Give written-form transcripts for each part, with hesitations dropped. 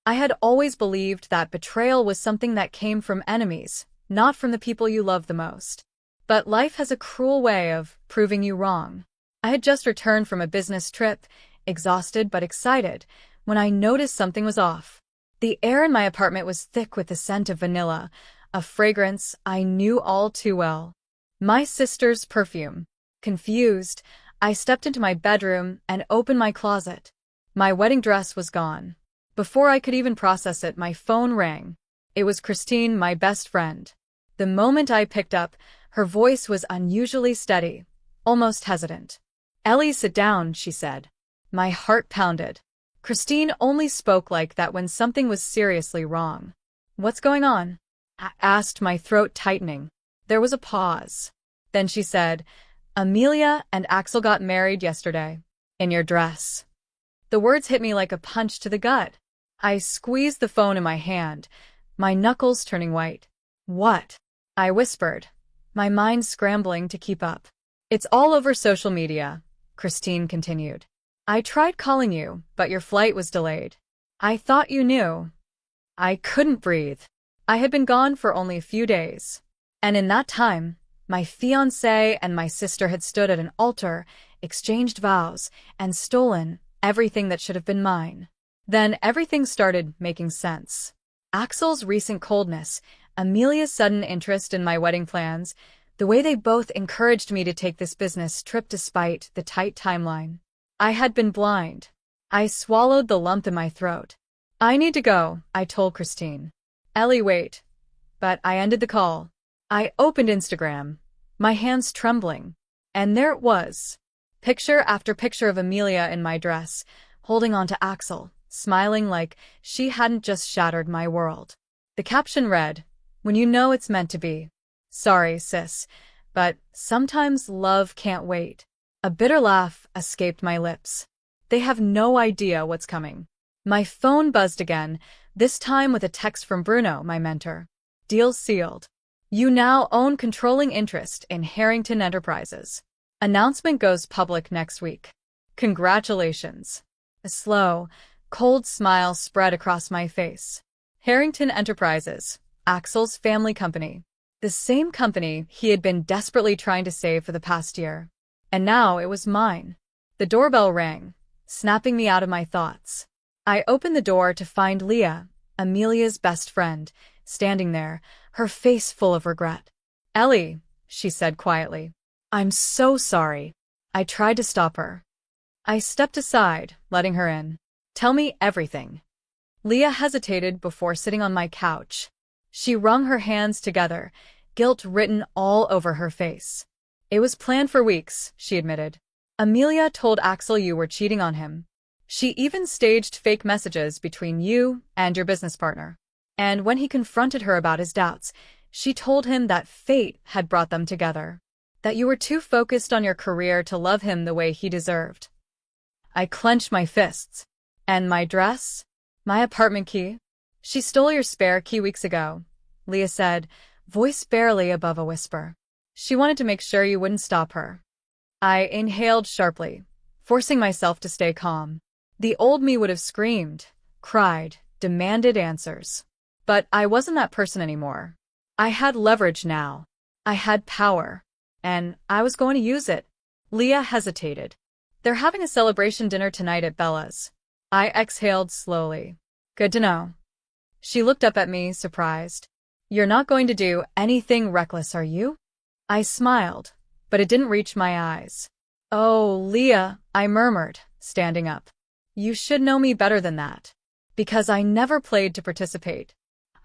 I had always believed that betrayal was something that came from enemies, not from the people you love the most. But life has a cruel way of proving you wrong. I had just returned from a business trip, exhausted but excited, when I noticed something was off. The air in my apartment was thick with the scent of vanilla, a fragrance I knew all too well. My sister's perfume. Confused, I stepped into my bedroom and opened my closet. My wedding dress was gone. Before I could even process it, my phone rang. It was Christine, my best friend. The moment I picked up, her voice was unusually steady, almost hesitant. "Ellie, sit down," she said. My heart pounded. Christine only spoke like that when something was seriously wrong. "What's going on?" I asked, my throat tightening. There was a pause. Then she said, "Amelia and Axel got married yesterday. In your dress." The words hit me like a punch to the gut. I squeezed the phone in my hand, my knuckles turning white. "What?" I whispered, my mind scrambling to keep up. "It's all over social media," Christine continued. "I tried calling you, but your flight was delayed. I thought you knew." I couldn't breathe. I had been gone for only a few days. And in that time, my fiancé and my sister had stood at an altar, exchanged vows, and stolen everything that should have been mine. Then everything started making sense. Axel's recent coldness, Amelia's sudden interest in my wedding plans, the way they both encouraged me to take this business trip despite the tight timeline. I had been blind. I swallowed the lump in my throat. "I need to go," I told Christine. "Ellie, wait." But I ended the call. I opened Instagram, my hands trembling. And there it was. Picture after picture of Amelia in my dress, holding on to Axel, smiling like she hadn't just shattered my world. The caption read, "When you know it's meant to be. Sorry, sis, but sometimes love can't wait." A bitter laugh escaped my lips. They have no idea what's coming. My phone buzzed again, this time with a text from Bruno, my mentor. "Deal sealed. You now own controlling interest in Harrington Enterprises. Announcement goes public next week. Congratulations." A slow, cold smile spread across my face. Harrington Enterprises, Axel's family company. The same company he had been desperately trying to save for the past year. And now it was mine. The doorbell rang, snapping me out of my thoughts. I opened the door to find Leah, Amelia's best friend, standing there, her face full of regret. "Ellie," she said quietly. "I'm so sorry." I tried to stop her. I stepped aside, letting her in. "Tell me everything." Leah hesitated before sitting on my couch. She wrung her hands together, guilt written all over her face. "It was planned for weeks," she admitted. "Amelia told Axel you were cheating on him. She even staged fake messages between you and your business partner. And when he confronted her about his doubts, she told him that fate had brought them together, that you were too focused on your career to love him the way he deserved." I clenched my fists. "And my dress? My apartment key?" "She stole your spare key weeks ago," Leah said, voice barely above a whisper. "She wanted to make sure you wouldn't stop her." I inhaled sharply, forcing myself to stay calm. The old me would have screamed, cried, demanded answers. But I wasn't that person anymore. I had leverage now. I had power. And I was going to use it. Leah hesitated. "They're having a celebration dinner tonight at Bella's." I exhaled slowly. "Good to know." She looked up at me, surprised. "You're not going to do anything reckless, are you?" I smiled, but it didn't reach my eyes. "Oh, Leah," I murmured, standing up. "You should know me better than that." Because I never played to participate.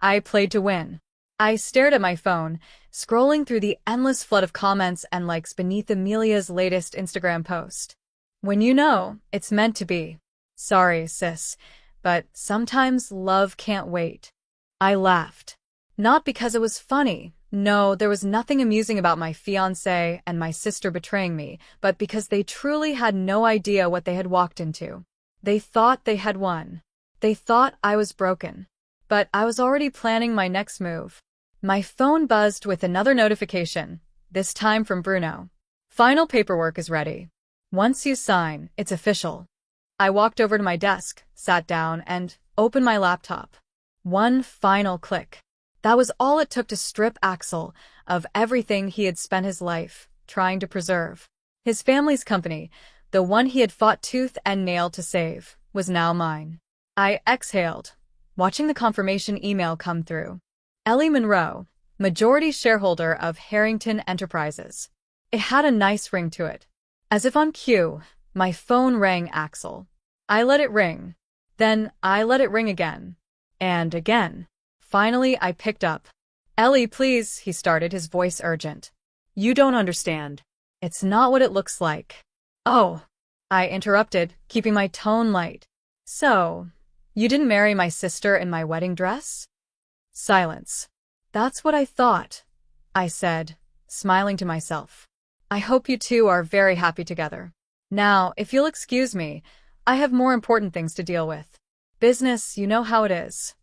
I played to win. I stared at my phone, scrolling through the endless flood of comments and likes beneath Amelia's latest Instagram post. "When you know, it's meant to be. Sorry, sis, but sometimes love can't wait." I laughed. Not because it was funny. No, there was nothing amusing about my fiancé and my sister betraying me, but because they truly had no idea what they had walked into. They thought they had won. They thought I was broken. But I was already planning my next move. My phone buzzed with another notification, this time from Bruno. "Final paperwork is ready. Once you sign, it's official." I walked over to my desk, sat down, and open my laptop. One final click. That was all it took to strip Axel of everything he had spent his life trying to preserve. His family's company, the one he had fought tooth and nail to save, was now mine. I exhaled, watching the confirmation email come through. Ellie Monroe, majority shareholder of Harrington Enterprises. It had a nice ring to it. As if on cue, my phone rang Axel. I let it ring. Then I let it ring again. And again. Finally, I picked up. Ellie, please, he started, his voice urgent. You don't understand. It's not what it looks like. Oh, I interrupted, keeping my tone light. So, you didn't marry my sister in my wedding dress? Silence. That's what I thought, I said, smiling to myself. I hope you two are very happy together. Now, if you'll excuse me, I have more important things to deal with. Business, you know how it is.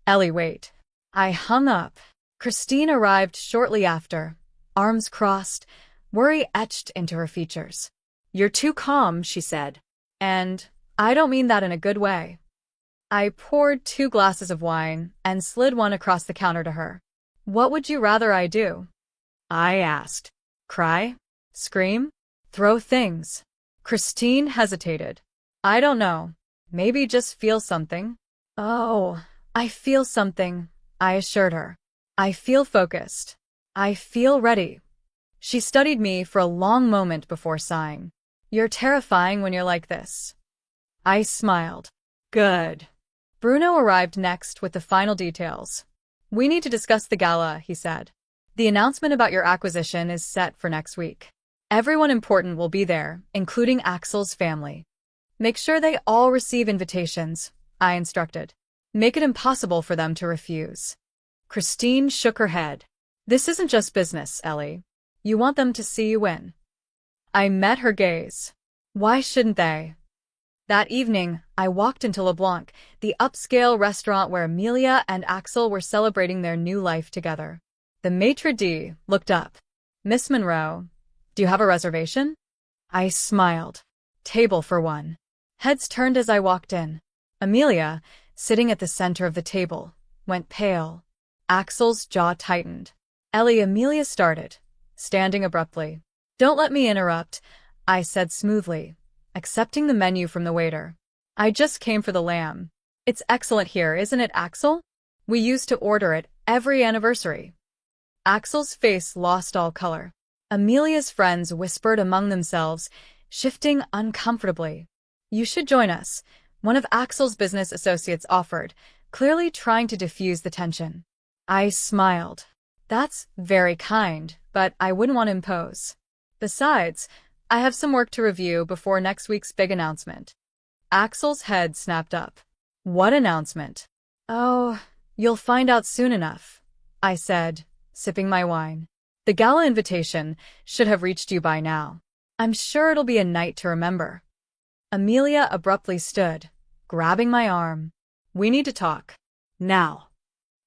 Ellie, wait. I hung up. Christine arrived shortly after, arms crossed, worry etched into her features. You're too calm, she said. And I don't mean that in a good way. I poured 2 glasses of wine and slid one across the counter to her. What would you rather I do? I asked. Cry? Scream? Throw things? Christine hesitated. I don't know. Maybe just feel something. Oh, I feel something, I assured her. I feel focused. I feel ready. She studied me for a long moment before sighing. You're terrifying when you're like this. I smiled. Good. Bruno arrived next with the final details. We need to discuss the gala, he said. The announcement about your acquisition is set for next week. Everyone important will be there, including Axel's family. Make sure they all receive invitations, I instructed. Make it impossible for them to refuse. Christine shook her head. This isn't just business, Ellie. You want them to see you win. I met her gaze. Why shouldn't they? That evening, I walked into LeBlanc, the upscale restaurant where Amelia and Axel were celebrating their new life together. The maitre d' looked up. Miss Monroe, do you have a reservation? I smiled. Table for one. Heads turned as I walked in. Amelia, sitting at the center of the table, went pale. Axel's jaw tightened. Ellie, Amelia started, standing abruptly. Don't let me interrupt, I said smoothly, accepting the menu from the waiter. I just came for the lamb. It's excellent here, isn't it, Axel? We used to order it every anniversary. Axel's face lost all color. Amelia's friends whispered among themselves, shifting uncomfortably. You should join us, one of Axel's business associates offered, clearly trying to diffuse the tension. I smiled. That's very kind, but I wouldn't want to impose. Besides, I have some work to review before next week's big announcement. Axel's head snapped up. What announcement? Oh, you'll find out soon enough, I said, sipping my wine. The gala invitation should have reached you by now. I'm sure it'll be a night to remember. Amelia abruptly stood, grabbing my arm. We need to talk. Now.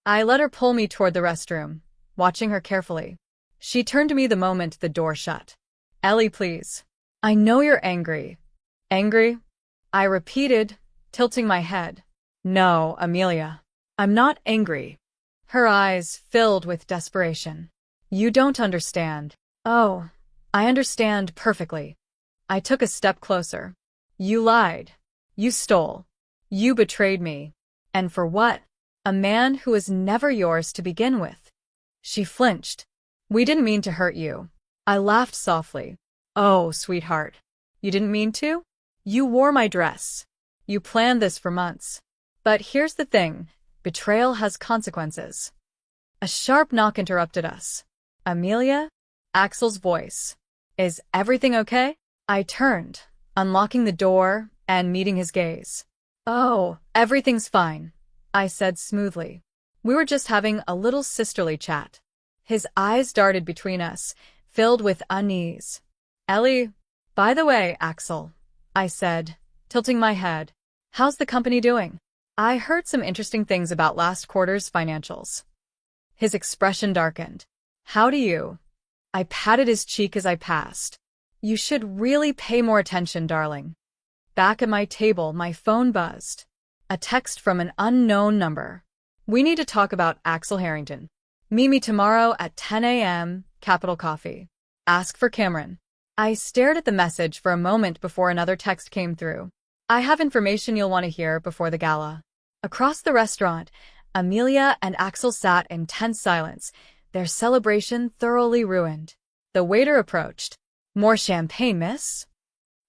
I let her pull me toward the restroom, watching her carefully. She turned to me the moment the door shut. Ellie, please. I know you're angry. Angry? I repeated, tilting my head. No, Amelia. I'm not angry. Her eyes filled with desperation. You don't understand. Oh, I understand perfectly. I took a step closer. You lied. You stole. You betrayed me. And for what? A man who was never yours to begin with. She flinched. We didn't mean to hurt you. I laughed softly. Oh, sweetheart. You didn't mean to? You wore my dress. You planned this for months. But here's the thing. Betrayal has consequences. A sharp knock interrupted us. Amelia? Axel's voice. Is everything okay? I turned, unlocking the door and meeting his gaze. Oh, everything's fine, I said smoothly. We were just having a little sisterly chat. His eyes darted between us, filled with unease. Ellie, by the way, Axel, I said, tilting my head. How's the company doing? I heard some interesting things about last quarter's financials. His expression darkened. How do you? I patted his cheek as I passed. You should really pay more attention, darling. Back at my table, my phone buzzed. A text from an unknown number. We need to talk about Axel Harrington. Meet me tomorrow at 10 a.m., Capital Coffee. Ask for Cameron. I stared at the message for a moment before another text came through. I have information you'll want to hear before the gala. Across the restaurant, Amelia and Axel sat in tense silence, their celebration thoroughly ruined. The waiter approached. More champagne, miss?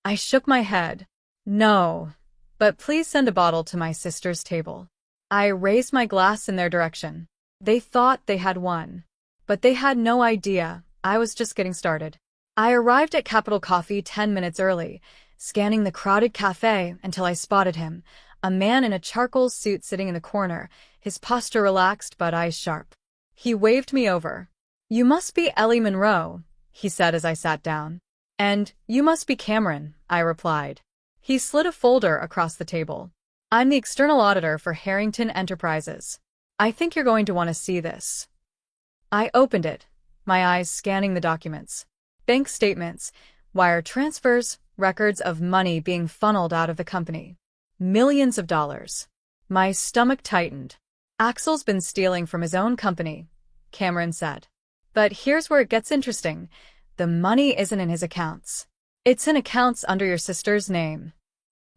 I shook my head. No, but please send a bottle to my sister's table. I raised my glass in their direction. They thought they had won, but they had no idea I was just getting started. I arrived at Capital Coffee 10 minutes early, scanning the crowded cafe until I spotted him, a man in a charcoal suit sitting in the corner, his posture relaxed but eyes sharp. He waved me over. You must be Ellie Monroe, he said as I sat down. And you must be Cameron, I replied. He slid a folder across the table. I'm the external auditor for Harrington Enterprises. I think you're going to want to see this. I opened it, my eyes scanning the documents. Bank statements, wire transfers, records of money being funneled out of the company. Millions of dollars. My stomach tightened. Axel's been stealing from his own company, Cameron said. But here's where it gets interesting. The money isn't in his accounts. It's in accounts under your sister's name.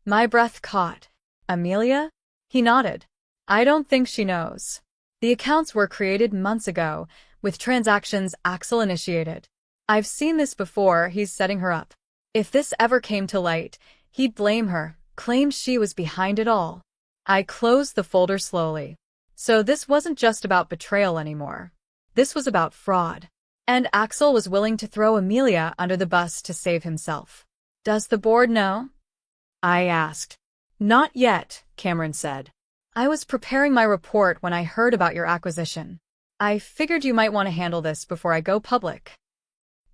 My breath caught. Amelia? He nodded. I don't think she knows. The accounts were created months ago, with transactions Axel initiated. I've seen this before, he's setting her up. If this ever came to light, he'd blame her, claim she was behind it all. I closed the folder slowly. So this wasn't just about betrayal anymore. This was about fraud. And Axel was willing to throw Amelia under the bus to save himself. Does the board know? I asked. Not yet, Cameron said. I was preparing my report when I heard about your acquisition. I figured you might want to handle this before I go public.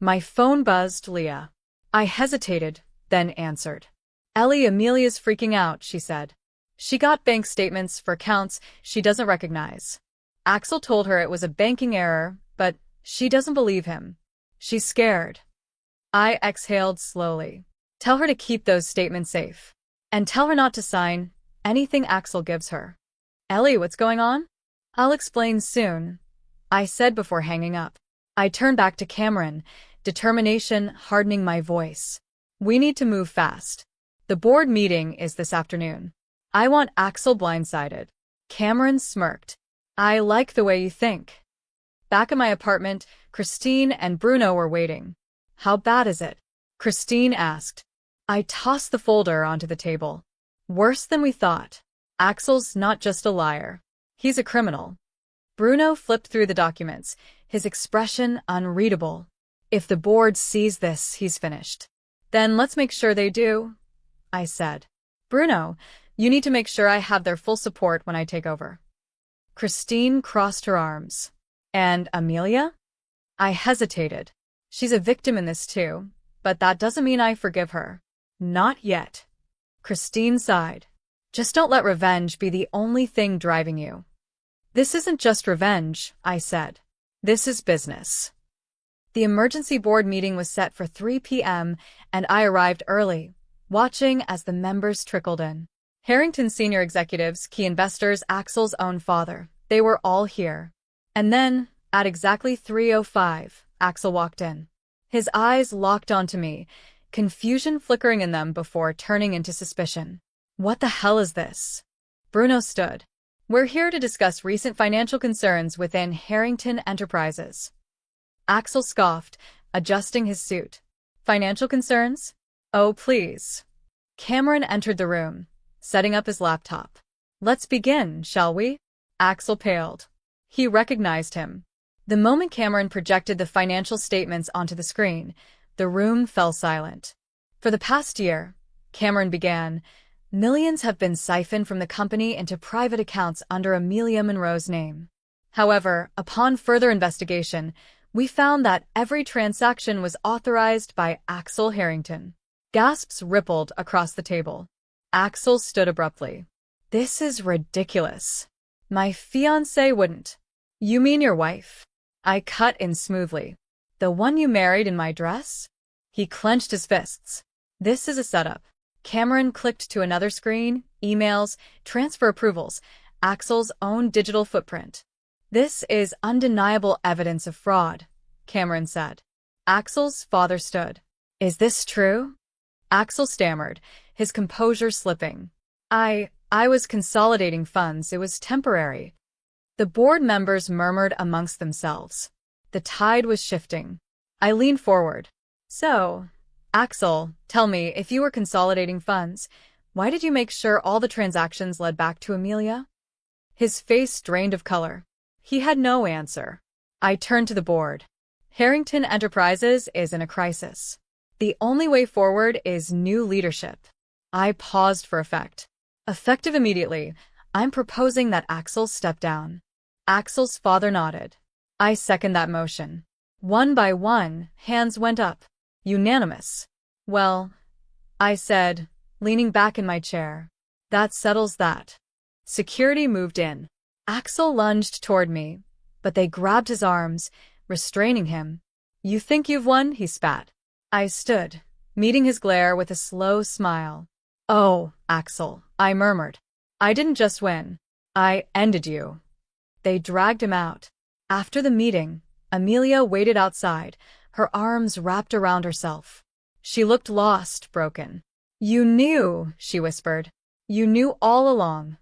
My phone buzzed, Leah. I hesitated, then answered. Ellie, Amelia's freaking out, she said. She got bank statements for accounts she doesn't recognize. Axel told her it was a banking error, but she doesn't believe him. She's scared. I exhaled slowly. Tell her to keep those statements safe. And tell her not to sign anything Axel gives her. Ellie, what's going on? I'll explain soon, I said before hanging up. I turned back to Cameron, determination hardening my voice. We need to move fast. The board meeting is this afternoon. I want Axel blindsided. Cameron smirked. I like the way you think. Back at my apartment, Christine and Bruno were waiting. How bad is it? Christine asked. I tossed the folder onto the table. Worse than we thought. Axel's not just a liar. He's a criminal. Bruno flipped through the documents, his expression unreadable. If the board sees this, he's finished. Then let's make sure they do, I said. Bruno, you need to make sure I have their full support when I take over. Christine crossed her arms. And Amelia? I hesitated. She's a victim in this too, but that doesn't mean I forgive her. Not yet. Christine sighed. Just don't let revenge be the only thing driving you. This isn't just revenge, I said. This is business. The emergency board meeting was set for 3 p.m., and I arrived early, watching as the members trickled in. Harrington's senior executives, key investors, Axel's own father, they were all here. And then, at exactly 3:05, Axel walked in. His eyes locked onto me, confusion flickering in them before turning into suspicion. What the hell is this? Bruno stood. We're here to discuss recent financial concerns within Harrington Enterprises. Axel scoffed, adjusting his suit. Financial concerns? Oh, please. Cameron entered the room, setting up his laptop. Let's begin, shall we? Axel paled. He recognized him. The moment Cameron projected the financial statements onto the screen, the room fell silent. For the past year, Cameron began, millions have been siphoned from the company into private accounts under Amelia Monroe's name. However, upon further investigation, we found that every transaction was authorized by Axel Harrington. Gasps rippled across the table. Axel stood abruptly. This is ridiculous. My fiancée wouldn't. You mean your wife? I cut in smoothly. The one you married in my dress? He clenched his fists. This is a setup. Cameron clicked to another screen, emails, transfer approvals, Axel's own digital footprint. This is undeniable evidence of fraud, Cameron said. Axel's father stood. Is this true? Axel stammered, his composure slipping. I was consolidating funds. It was temporary. The board members murmured amongst themselves. The tide was shifting. I leaned forward. So, Axel, tell me, if you were consolidating funds, why did you make sure all the transactions led back to Amelia? His face drained of color. He had no answer. I turned to the board. Harrington Enterprises is in a crisis. The only way forward is new leadership. I paused for effect. Effective immediately, I'm proposing that Axel step down. Axel's father nodded. I second that motion. One by one, hands went up. Unanimous. Well, I said, leaning back in my chair. That settles that. Security moved in. Axel lunged toward me, but they grabbed his arms, restraining him. You think you've won? He spat. I stood, meeting his glare with a slow smile. Oh, Axel, I murmured. I didn't just win. I ended you. They dragged him out. After the meeting, Amelia waited outside, her arms wrapped around herself. She looked lost, broken. You knew, she whispered. You knew all along.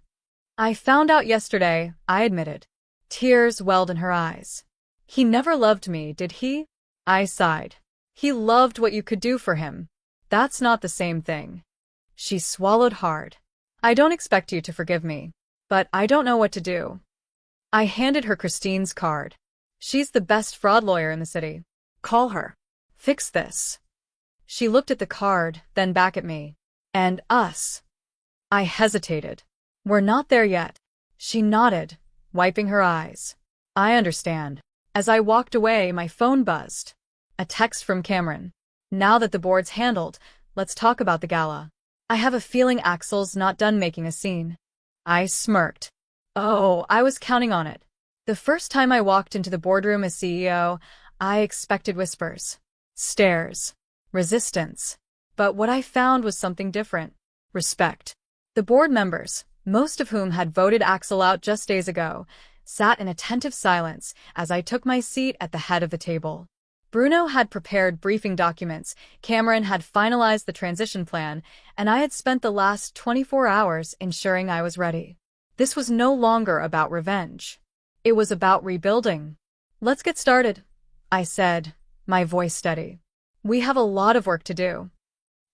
I found out yesterday, I admitted. Tears welled in her eyes. He never loved me, did he? I sighed. He loved what you could do for him. That's not the same thing. She swallowed hard. I don't expect you to forgive me, but I don't know what to do. I handed her Christine's card. She's the best fraud lawyer in the city. Call her. Fix this. She looked at the card, then back at me. And us. I hesitated. We're not there yet. She nodded, wiping her eyes. I understand. As I walked away, my phone buzzed. A text from Cameron. Now that the board's handled, let's talk about the gala. I have a feeling Axel's not done making a scene. I smirked. Oh, I was counting on it. The first time I walked into the boardroom as CEO, I expected whispers, stares, resistance. But what I found was something different. Respect. The board members, most of whom had voted Axel out just days ago, sat in attentive silence as I took my seat at the head of the table. Bruno had prepared briefing documents, Cameron had finalized the transition plan, and I had spent the last 24 hours ensuring I was ready. This was no longer about revenge. It was about rebuilding. Let's get started, I said, my voice steady. We have a lot of work to do.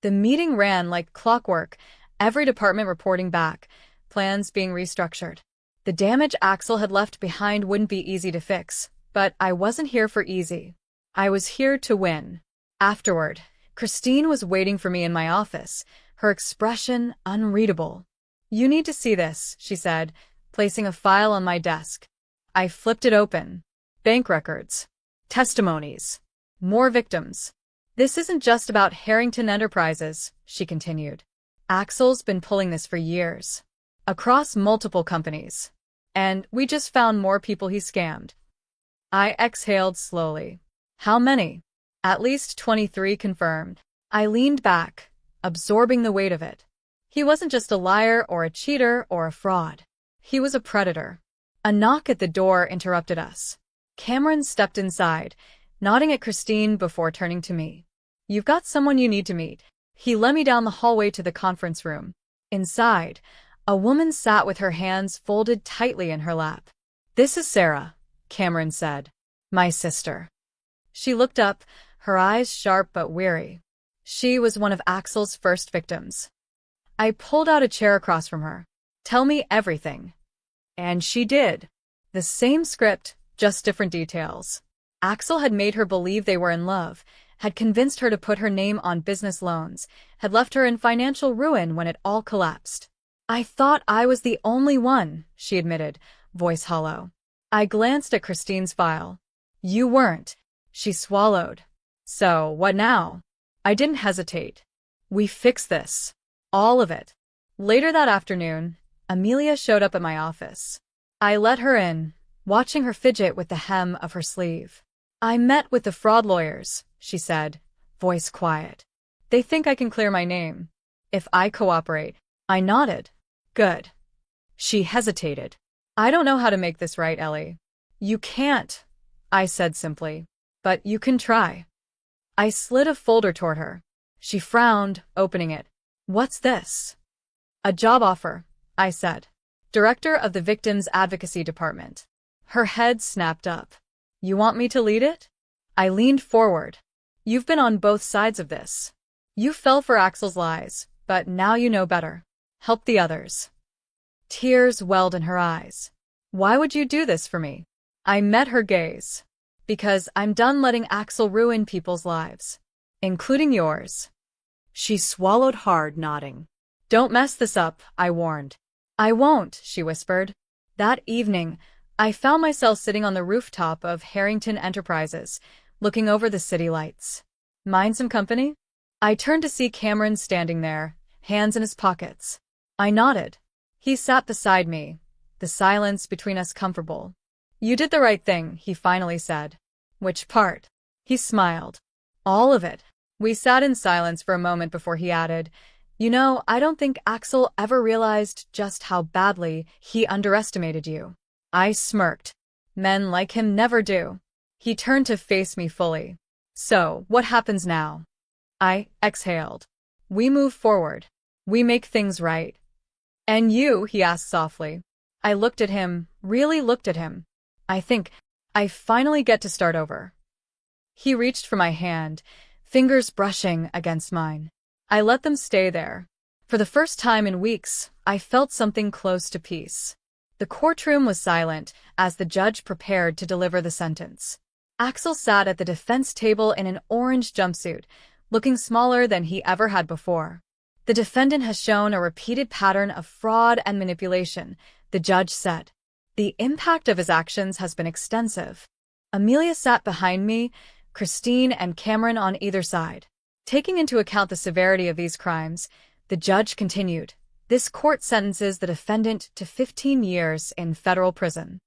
The meeting ran like clockwork, every department reporting back, plans being restructured. The damage Axel had left behind wouldn't be easy to fix, but I wasn't here for easy. I was here to win. Afterward, Christine was waiting for me in my office, her expression unreadable. You need to see this, she said, placing a file on my desk. I flipped it open. Bank records. Testimonies. More victims. This isn't just about Harrington Enterprises, she continued. Axel's been pulling this for years. Across multiple companies. And we just found more people he scammed. I exhaled slowly. How many? At least 23 confirmed. I leaned back, absorbing the weight of it. He wasn't just a liar or a cheater or a fraud. He was a predator. A knock at the door interrupted us. Cameron stepped inside, nodding at Christine before turning to me. You've got someone you need to meet. He led me down the hallway to the conference room. Inside, a woman sat with her hands folded tightly in her lap. This is Sarah, Cameron said. My sister. She looked up, her eyes sharp but weary. She was one of Axel's first victims. I pulled out a chair across from her. Tell me everything. And she did. The same script, just different details. Axel had made her believe they were in love, had convinced her to put her name on business loans, had left her in financial ruin when it all collapsed. I thought I was the only one, she admitted, voice hollow. I glanced at Christine's file. You weren't. She swallowed. So, what now? I didn't hesitate. We fix this. All of it. Later that afternoon, Amelia showed up at my office. I let her in, watching her fidget with the hem of her sleeve. I met with the fraud lawyers, she said, voice quiet. They think I can clear my name. If I cooperate. I nodded. Good. She hesitated. I don't know how to make this right, Ellie. You can't, I said simply. But you can try. I slid a folder toward her. She frowned, opening it. What's this? A job offer, I said. Director of the Victims Advocacy Department. Her head snapped up. You want me to lead it? I leaned forward. You've been on both sides of this. You fell for Axel's lies, but now you know better. Help the others. Tears welled in her eyes. Why would you do this for me? I met her gaze. Because I'm done letting Axel ruin people's lives. Including yours. She swallowed hard, nodding. Don't mess this up, I warned. I won't, she whispered. That evening, I found myself sitting on the rooftop of Harrington Enterprises, looking over the city lights. Mind some company? I turned to see Cameron standing there, hands in his pockets. I nodded. He sat beside me, the silence between us comfortable. You did the right thing, he finally said. Which part? He smiled. All of it. We sat in silence for a moment before he added, You know, I don't think Axel ever realized just how badly he underestimated you. I smirked. Men like him never do. He turned to face me fully. So, what happens now? I exhaled. We move forward. We make things right. And you, he asked softly. I looked at him, really looked at him. I think I finally get to start over. He reached for my hand, fingers brushing against mine. I let them stay there. For the first time in weeks, I felt something close to peace. The courtroom was silent as the judge prepared to deliver the sentence. Axel sat at the defense table in an orange jumpsuit, looking smaller than he ever had before. The defendant has shown a repeated pattern of fraud and manipulation, the judge said. The impact of his actions has been extensive. Amelia sat behind me, Christine and Cameron on either side. Taking into account the severity of these crimes, the judge continued, This court sentences the defendant to 15 years in federal prison.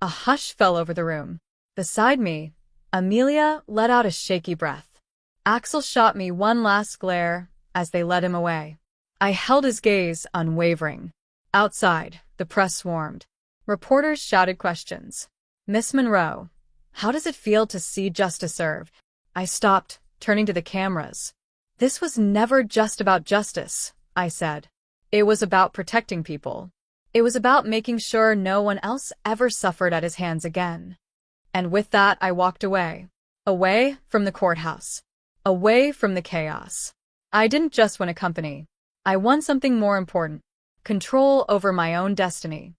A hush fell over the room. Beside me, Amelia let out a shaky breath. Axel shot me one last glare as they led him away. I held his gaze unwavering. Outside, the press swarmed. Reporters shouted questions. Miss Monroe, how does it feel to see justice served? I stopped, turning to the cameras. This was never just about justice, I said. It was about protecting people. It was about making sure no one else ever suffered at his hands again. And with that, I walked away. Away from the courthouse. Away from the chaos. I didn't just win a company. I won something more important. Control over my own destiny.